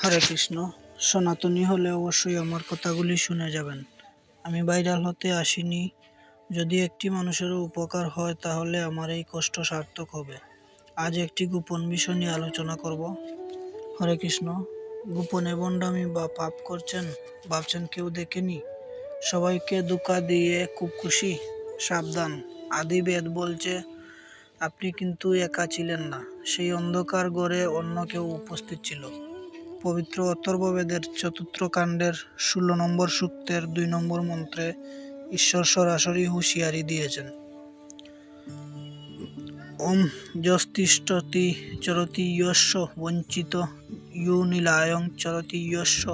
হরে কৃষ্ণ। সনাতনী হলে অবশ্যই আমার কথাগুলি শুনে যাবেন। আমি ভাইরাল হতে আসিনি। যদি একটি মানুষেরও উপকার হয় তাহলে আমার এই কষ্ট সার্থক হবে। আজ একটি গোপন বিষয় নিয়ে আলোচনা করব। হরে কৃষ্ণ। গোপনে ভণ্ডামি বা পাপ করছেন, ভাবছেন কেউ দেখেনি, সবাইকে ধোঁকা দিয়ে খুব খুশি। সাবধান, আদি বেদ বলছে আপনি কিন্তু একা ছিলেন না, সেই অন্ধকার ঘরে অন্য কেউ উপস্থিত ছিল। পবিত্র অথর্ববেদের চতুর্থ কাণ্ডের 16 নম্বর সূক্তের 2 নম্বর মন্ত্রে ঈশ্বর সরাসরি হুঁশিয়ারি দিয়েছেন। ওম যস্তিষ্ঠতি চরতি ইয়স্য বঞ্চিত ইউনিলায়ং চরতি ইয়স্য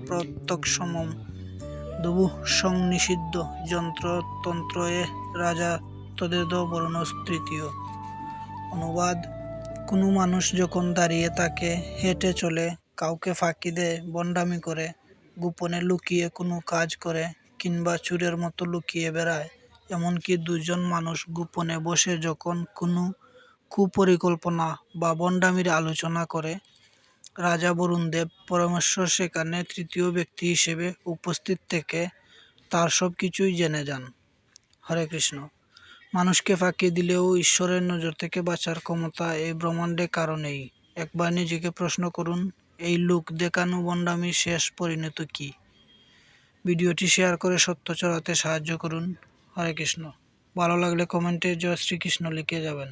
প্রত্যক্ষমম দবু সংনিষিদ্ধ যন্ত্রতন্ত্রয়ে রাজা তদেদ বর্ণস্তৃতীয়। অনুবাদ: কোনো মানুষ যখন দাঁড়িয়ে থাকে, হেঁটে চলে, কাউকে ফাঁকি দেয়, ভণ্ডামি করে, গোপনে লুকিয়ে কোনো কাজ করে, কিংবা চোরের মতো লুকিয়ে বেড়ায়, এমনকি দুজন মানুষ গোপনে বসে যখন কোনো কুপরিকল্পনা বা ভণ্ডামির আলোচনা করে, রাজা বরুণদেব পরমেশ্বর সেখানে তৃতীয় ব্যক্তি হিসেবে উপস্থিত থেকে তার সব কিছুই জেনে যান। হরে কৃষ্ণ। মানুষকে ফাঁকি দিলেও ঈশ্বরের নজর থেকে বাঁচার ক্ষমতা এই ব্রহ্মাণ্ডে কারো নেই। একবার নিজেকে প্রশ্ন করুন, এই লোক দেখানো ভণ্ডামির শেষ পরিণত কি? ভিডিওটি শেয়ার করে সত্য ছড়াতে সাহায্য করুন। হরে কৃষ্ণ। ভালো লাগলে কমেন্টে জয় শ্রীকৃষ্ণ লিখে যাবেন।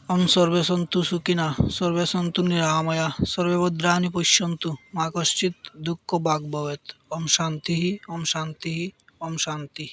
ওম সর্বে সন্তু সুখিনা, সর্বে সন্তু নিরাময়া, সর্বে ভদ্রাণি পশ্যন্তু, মা কশ্চিৎ দুঃখ ভাগ ভবেৎ। ওম শান্তি, ওম শান্তি, ওম শান্তি।